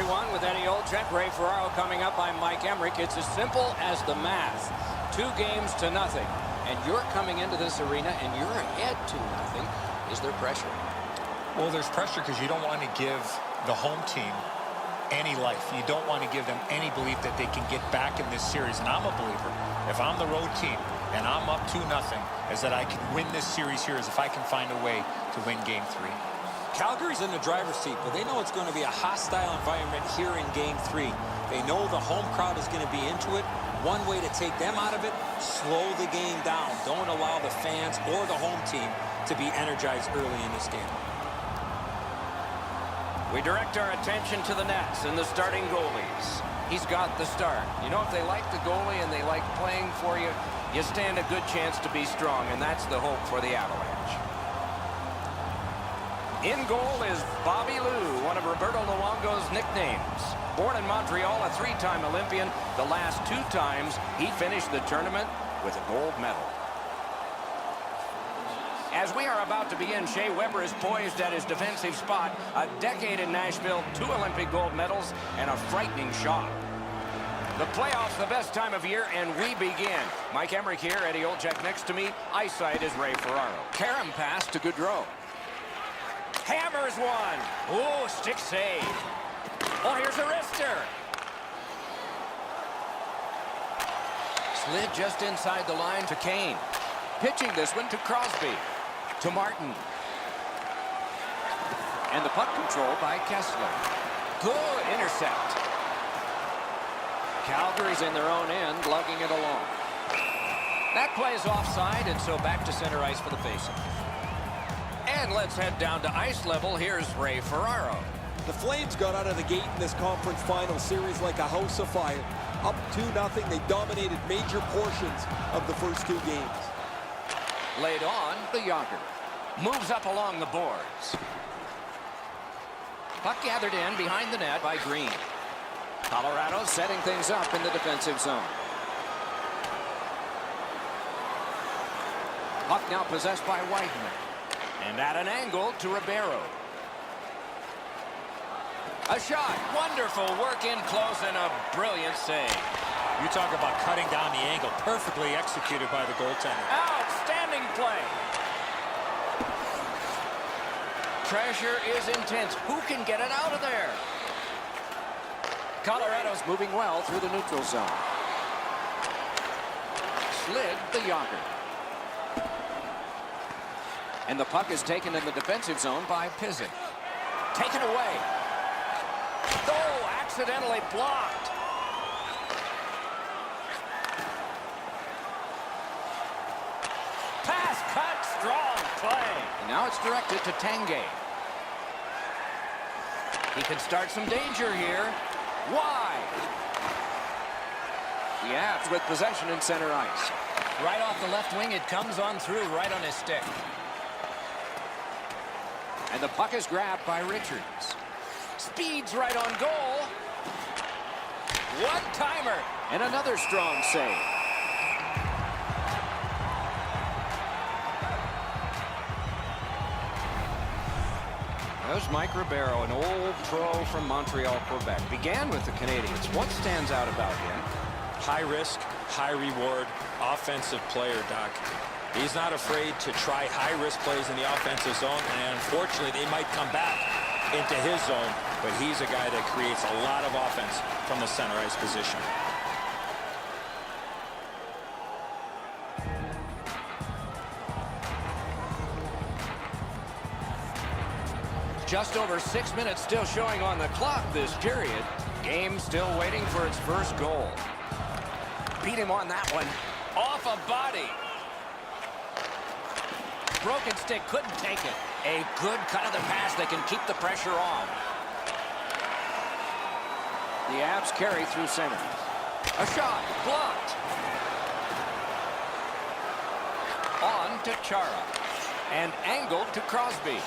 everyone. With Eddie Olczyk, Ray Ferraro coming up. I'm Mike Emmerich. It's as simple as the math. 2 games to nothing. And you're coming into this arena and you're ahead 2-0. Is there pressure? Well, there's pressure because you don't want to give the home team any life. You don't want to give them any belief that they can get back in this series. And I'm a believer. If I'm the road team and I'm up 2-0, is that I can win this series here, is if I can find a way to win Game 3. Calgary's in the driver's seat, but they know it's going to be a hostile environment here in Game 3. They know the home crowd is going to be into it. One way to take them out of it, slow the game down. Don't allow the fans or the home team to be energized early in this game. We direct our attention to the nets and the starting goalies. He's got the start. You know, if they like the goalie and they like playing for you, you stand a good chance to be strong, and that's the hope for the Avalanche. In goal is Bobby Lou, one of Roberto Luongo's nicknames. Born in Montreal, a 3-time Olympian, the last 2 times he finished the tournament with a gold medal. As we are about to begin, Shea Weber is poised at his defensive spot. A decade in Nashville, 2 Olympic gold medals, and a frightening shot. The playoffs, the best time of year, and we begin. Mike Emmerich here, Eddie Olczyk next to me. Eyesight is Ray Ferraro. Karam pass to Gaudreau. Hammers one. Oh, stick save. Oh, here's a wrister. Slid just inside the line to Kane. Pitching this one to Crosby. To Martin. And the puck control by Kessler. Good intercept. Calgary's in their own end, lugging it along. That play is offside, and so back to center ice for the faceoff. And let's head down to ice level. Here's Ray Ferraro. The Flames got out of the gate in this conference final series like a house of fire. Up 2-0, they dominated major portions of the first 2 games. Laid on the Yager. Moves up along the boards. Puck gathered in behind the net by Green. Colorado setting things up in the defensive zone. Puck now possessed by Whiteman. And at an angle to Ribeiro. A shot. Wonderful work in close and a brilliant save. You talk about cutting down the angle. Perfectly executed by the goaltender. Outstanding play. Pressure is intense. Who can get it out of there? Colorado's moving well through the neutral zone. Slid the Yager. And the puck is taken in the defensive zone by Pizzic. Taken away. Oh, accidentally blocked. Pass cut, strong play. And now it's directed to Tanguay. He can start some danger here. Wide. The Avs with possession in center ice. Right off the left wing, it comes on through right on his stick. And the puck is grabbed by Richards. Speeds right on goal. One-timer. And another strong save. There's Mike Ribeiro, an old pro from Montreal, Quebec. Began with the Canadiens. What stands out about him? High risk, high reward, offensive player, Doc. He's not afraid to try high-risk plays in the offensive zone, and unfortunately, they might come back into his zone, but he's a guy that creates a lot of offense from the center ice position. Just over 6 minutes still showing on the clock this period. Game still waiting for its first goal. Beat him on that one. Off a body. Broken stick, couldn't take it. A good cut of the pass. They can keep the pressure on. The Avs carry through center. A shot, blocked. On to Chara. And angled to Crosby.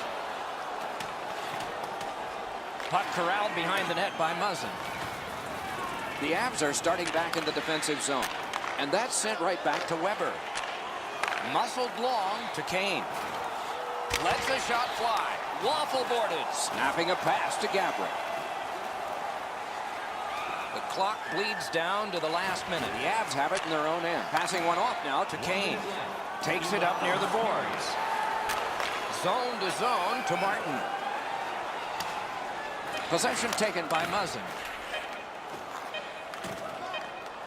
Puck corralled behind the net by Muzzin. The Avs are starting back in the defensive zone. And that's sent right back to Weber. Muscled long to Kane. Lets the shot fly. Waffle boarded. Snapping a pass to Gabriel. clock bleeds down to the last minute. The Avs have it in their own end. Passing one off now to Kane. Takes it up near the boards. Zone to zone to Martin. Possession taken by Muzzin.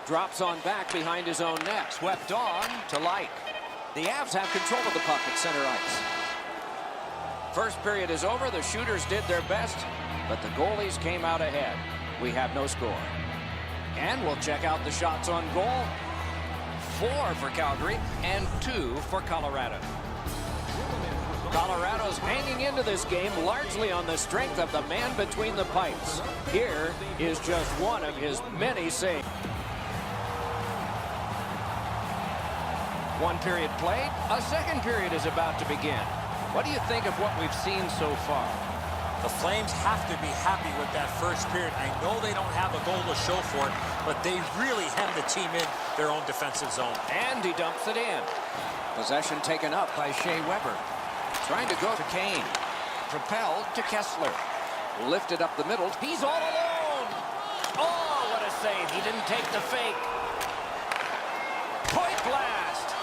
Drops on back behind his own net. Swept on to Light. The Avs have control of the puck at center ice. First period is over. The shooters did their best, but the goalies came out ahead. We have no score. And we'll check out the shots on goal. 4 for Calgary and 2 for Colorado. Colorado's hanging into this game largely on the strength of the man between the pipes. Here is just one of his many saves. One period played. A second period is about to begin. What do you think of what we've seen so far? The Flames have to be happy with that first period. I know they don't have a goal to show for it, but they really hemmed the team in their own defensive zone. And he dumps it in. Possession taken up by Shea Weber. Trying to go to Kane. Propelled to Kessler. Lifted up the middle. He's all alone. Oh, what a save. He didn't take the fake. Point blast.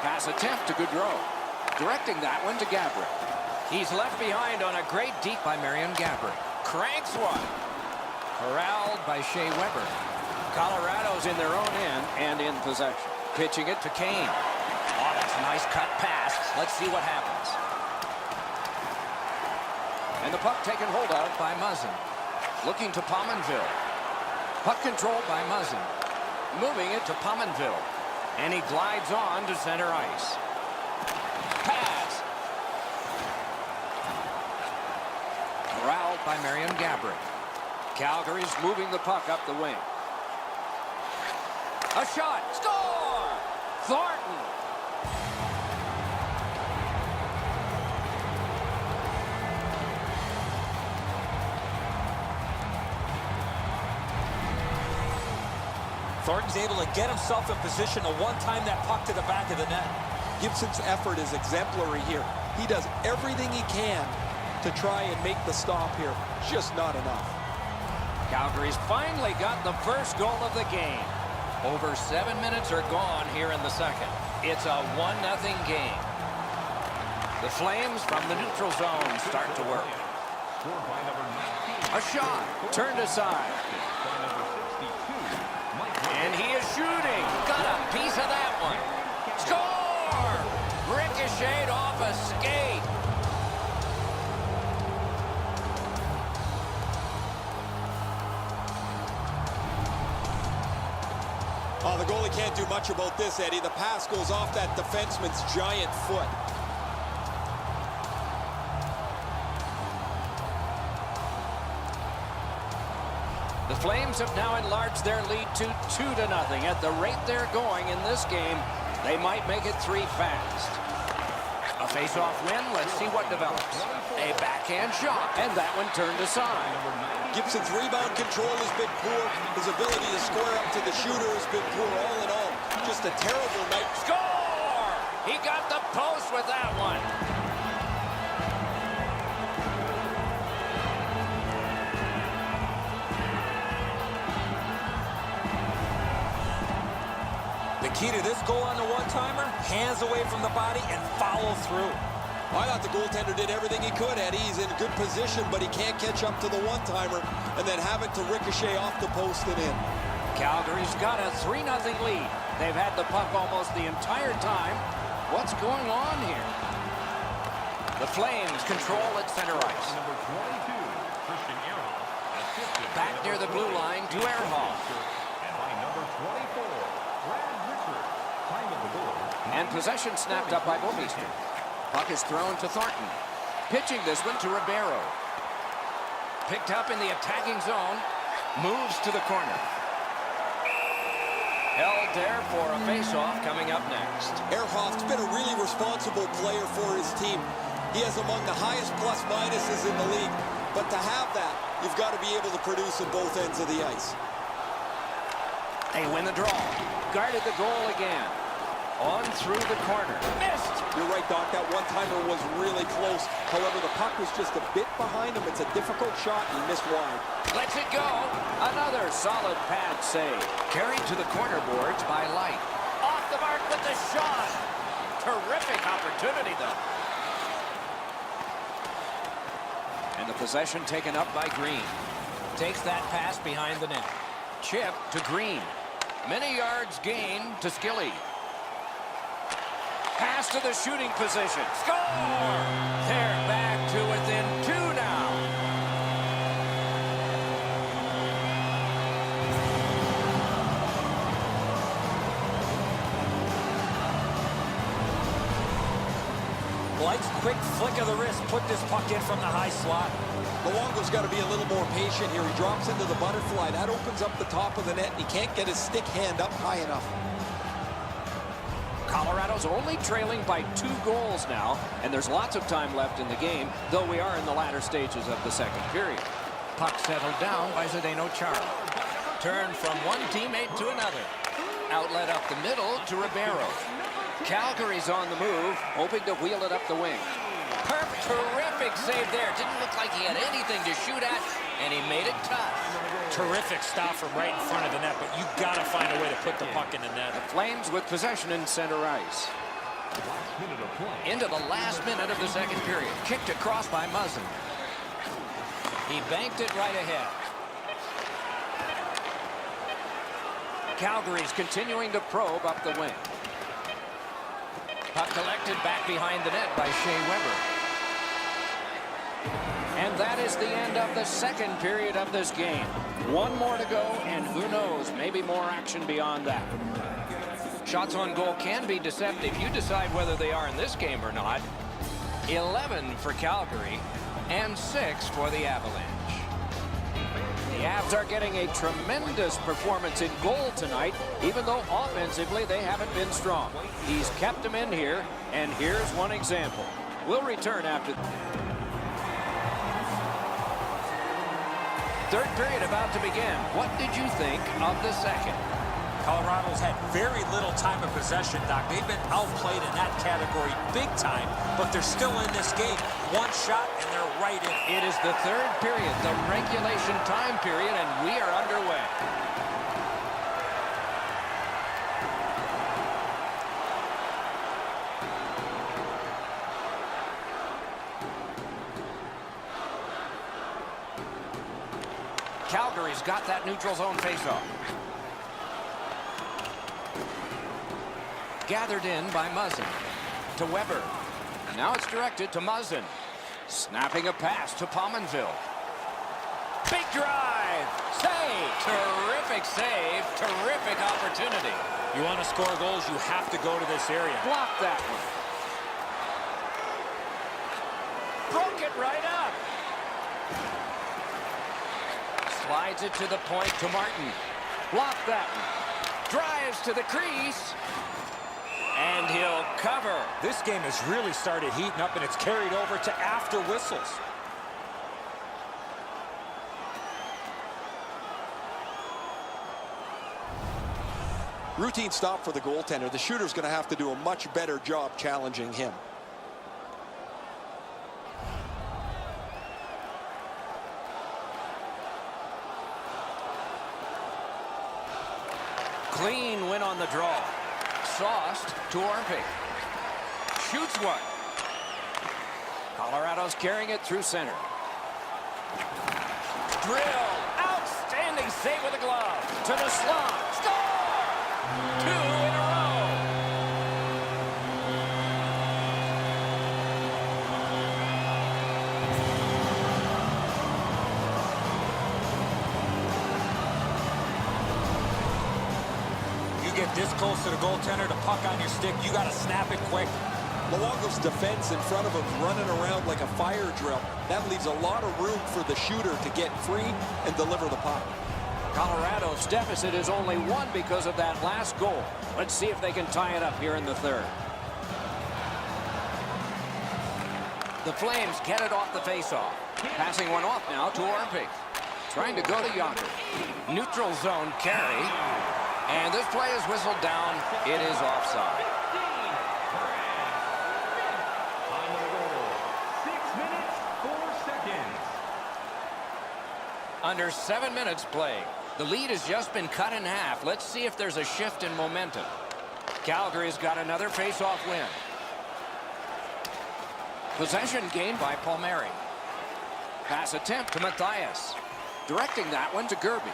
Pass attempt to Gaudreau. Directing that one to Gabrick. He's left behind on a great deep by Marion Gabrick. Cranks one. Corralled by Shea Weber. Colorado's in their own end and in possession. Pitching it to Kane. Oh, that's a nice cut pass. Let's see what happens. And the puck taken hold of by Muzzin. Looking to Pominville. Puck controlled by Muzzin. Moving it to Pominville. And he glides on to center ice. Pass. Corralled by Marion Gabrick. Calgary's moving the puck up the wing. A shot. Score! Thornton. Thornton's able to get himself in position to one-time that puck to the back of the net. Gibson's effort is exemplary here. He does everything he can to try and make the stop here. Just not enough. Calgary's finally got the first goal of the game. Over 7 minutes are gone here in the second. It's a 1-0 game. The Flames from the neutral zone start to work. A shot turned aside. And he is shooting. Got a piece of that one. Score! Ricocheted off a skate. Oh, the goalie can't do much about this, Eddie. The pass goes off that defenseman's giant foot. The Flames have now enlarged their lead to 2-0. At the rate they're going in this game, they might make it 3 fast. A face-off win. Let's see what develops. A backhand shot, and that one turned aside. Gibson's rebound control has been poor. His ability to square up to the shooter has been poor. All in all, just a terrible night. Score! He got the post with that one. The key to this goal on the one-timer, hands away from the body and follow through. I thought the goaltender did everything he could, Eddie. He's in good position, but he can't catch up to the one-timer and then have it to ricochet off the post and in. Calgary's got a 3-0 lead. They've had the puck almost the entire time. What's going on here? The Flames control at center ice. Back near the blue line to Ehrhoff. And possession snapped up by Bobiste. Puck is thrown to Thornton. Pitching this one to Ribeiro. Picked up in the attacking zone. Moves to the corner. Held there for a face-off coming up next. Ehrhoff's been a really responsible player for his team. He has among the highest plus-minuses in the league. But to have that, you've got to be able to produce on both ends of the ice. They win the draw. Guarded the goal again. On through the corner. Missed! You're right, Doc. That one-timer was really close. However, the puck was just a bit behind him. It's a difficult shot. He missed wide. Lets it go. Another solid pad save. Carried to the corner boards by Light. Off the mark with the shot. Terrific opportunity, though. And the possession taken up by Green. Takes that pass behind the net. Chip to Green. Many yards gained to Skilly. Pass to the shooting position. Score! They're back to within 2 now. Light's quick flick of the wrist put this puck in from the high slot. Luongo's got to be a little more patient here. He drops into the butterfly. That opens up the top of the net. He can't get his stick hand up high enough. Colorado's only trailing by 2 goals now, and there's lots of time left in the game, though we are in the latter stages of the second period. Puck settled down by Zdeno Chara. Turn from one teammate to another. Outlet up the middle to Ribeiro. Calgary's on the move, hoping to wheel it up the wing. Terrific save there. Didn't look like he had anything to shoot at, and he made it tough. Terrific stop from right in front of the net, but you got to find a way to put the puck in the net. The Flames with possession in center ice. Into the last minute of the second period. Kicked across by Muzzin. He banked it right ahead. Calgary's continuing to probe up the wing. Puck collected back behind the net by Shea Weber. And that is the end of the second period of this game. 1 more to go, and who knows, maybe more action beyond that. Shots on goal can be deceptive. You decide whether they are in this game or not. 11 for Calgary and 6 for the Avalanche. The Avs are getting a tremendous performance in goal tonight, even though offensively they haven't been strong. He's kept them in here, and here's one example. We'll return after... Third period about to begin. What did you think of the second? Colorado's had very little time of possession, Doc. They've been outplayed in that category big time, but they're still in this game. One shot, and they're right in. It is the third period, the regulation time period, and we are underway. Calgary's got that neutral zone faceoff. Gathered in by Muzzin. To Weber. Now it's directed to Muzzin. Snapping a pass to Pominville. Big drive. Save. Terrific save. Terrific opportunity. You want to score goals, you have to go to this area. Block that one. Broke it right up. Slides it to the point to Martin. Block that one. Drives to the crease. And he'll cover. This game has really started heating up, and it's carried over to after whistles. Routine stop for the goaltender. The shooter's going to have to do a much better job challenging him. Clean win on the draw. Sauced to Orpik. Shoots one. Colorado's carrying it through center. Drill. Outstanding save with a glove. To the slot. Score! 2 in a row. Get this close to the goaltender, the puck on your stick, you got to snap it quick. Luongo's defense in front of him running around like a fire drill. That leaves a lot of room for the shooter to get free and deliver the puck. Colorado's deficit is only 1 because of that last goal. Let's see if they can tie it up here in the third. The Flames get it off the faceoff. Passing one off now to Orpik. Trying to go to Yonker. Neutral zone carry. And this play is whistled down. It is offside. Under 7 minutes played. The lead has just been cut in half. Let's see if there's a shift in momentum. Calgary's got another face-off win. Possession gained by Palmieri. Pass attempt to Matthias. Directing that one to Gerby.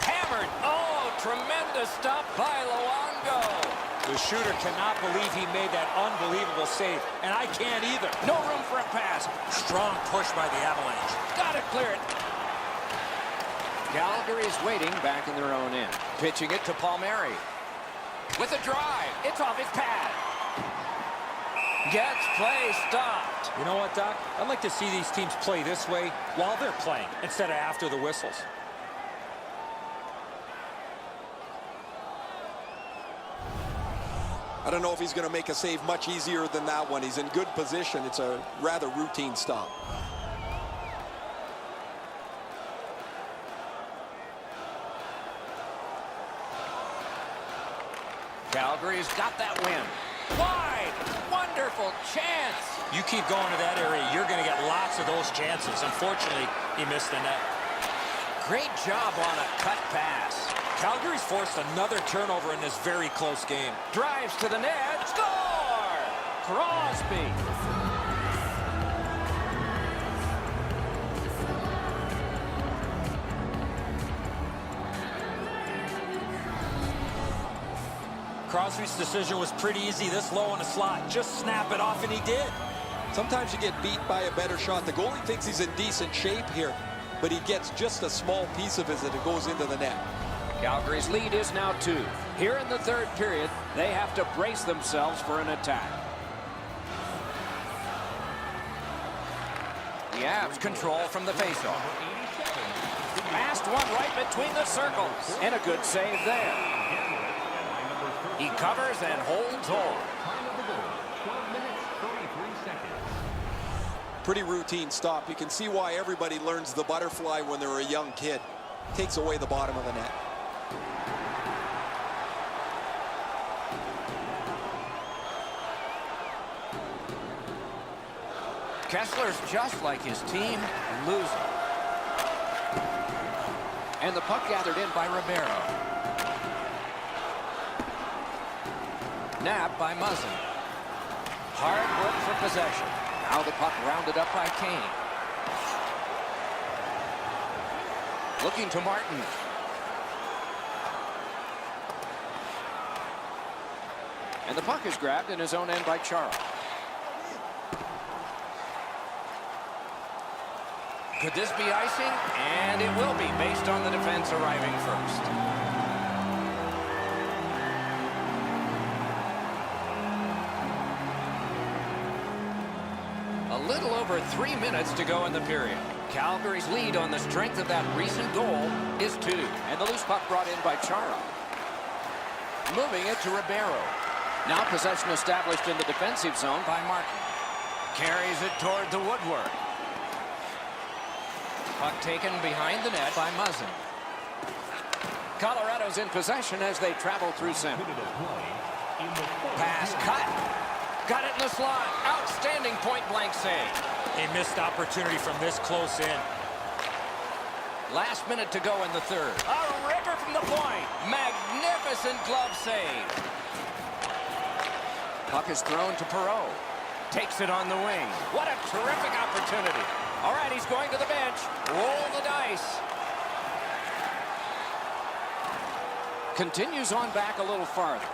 Hammered. Oh, tremendous stop by Luongo. The shooter cannot believe he made that unbelievable save, and I can't either. No room for a pass. Strong push by the Avalanche. Got it cleared. Calgary's waiting back in their own end. Pitching it to Palmieri. With a drive. It's off his pad. Gets play stopped. You know what, Doc? I'd like to see these teams play this way while they're playing instead of after the whistles. I don't know if he's going to make a save much easier than that one. He's in good position. It's a rather routine stop. Calgary's got that win. Wide. Wonderful chance. You keep going to that area, you're going to get lots of those chances. Unfortunately, he missed the net. Great job on a cut pass. Calgary's forced another turnover in this very close game. Drives to the net. Score! Crosby. Crosby's decision was pretty easy this low in the slot. Just snap it off, and he did. Sometimes you get beat by a better shot. The goalie thinks he's in decent shape here, but he gets just a small piece of it as it goes into the net. Calgary's lead is now 2. Here in the third period, they have to brace themselves for an attack. The Avs control from the faceoff. Fast one right between the circles. And a good save there. He covers and holds on. Pretty routine stop. You can see why everybody learns the butterfly when they're a young kid. Takes away the bottom of the net. Kessler's just like his team, losing. And the puck gathered in by Ribeiro. Nabbed by Muzzin. Hard work for possession. Now the puck rounded up by Kane. Looking to Martin. And the puck is grabbed in his own end by Chara. Could this be icing? And it will be, based on the defense arriving first. A little over 3 minutes to go in the period. Calgary's lead on the strength of that recent goal is 2. And the loose puck brought in by Chara. Moving it to Ribeiro. Now possession established in the defensive zone by Martin. Carries it toward the woodwork. Puck taken behind the net by Muzzin. Colorado's in possession as they travel through center. Pass cut. Got it in the slot. Outstanding point-blank save. A missed opportunity from this close in. Last minute to go in the third. A ripper from the point. Magnificent glove save. Puck is thrown to Perreault. Takes it on the wing. What a terrific opportunity. All right, he's going to the bench. Roll the dice. Continues on back a little farther.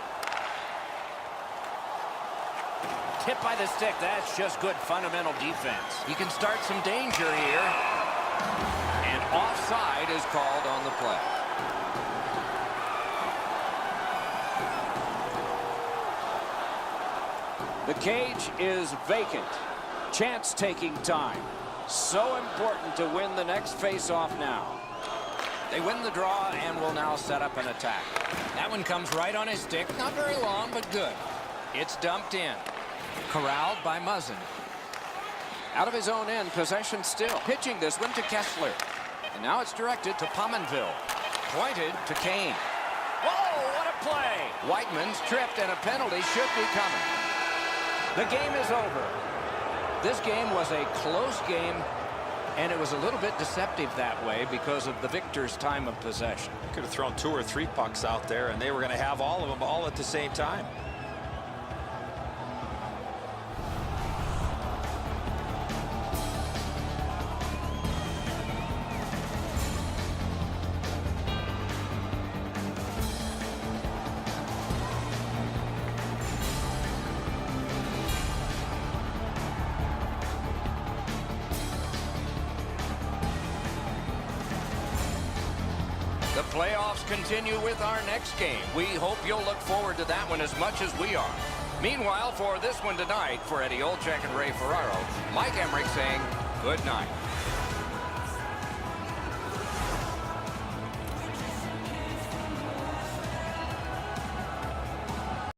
Hit by the stick. That's just good fundamental defense. He can start some danger here. And offside is called on the play. The cage is vacant. Chance taking time. So important to win the next face-off now. They win the draw and will now set up an attack. That one comes right on his stick. Not very long, but good. It's dumped in. Corralled by Muzzin. Out of his own end, possession still. Pitching this one to Kessler. And now it's directed to Pominville. Pointed to Kane. Whoa, what a play! Whiteman's tripped and a penalty should be coming. The game is over. This game was a close game, And it was a little bit deceptive that way because of the victor's time of possession. Could have thrown 2 or 3 pucks out there, and they were going to have all of them all at the same time. The playoffs continue with our next game. We hope you'll look forward to that one as much as we are. Meanwhile, for this one tonight, for Eddie Olczyk and Ray Ferraro, Mike Emmerich saying good night.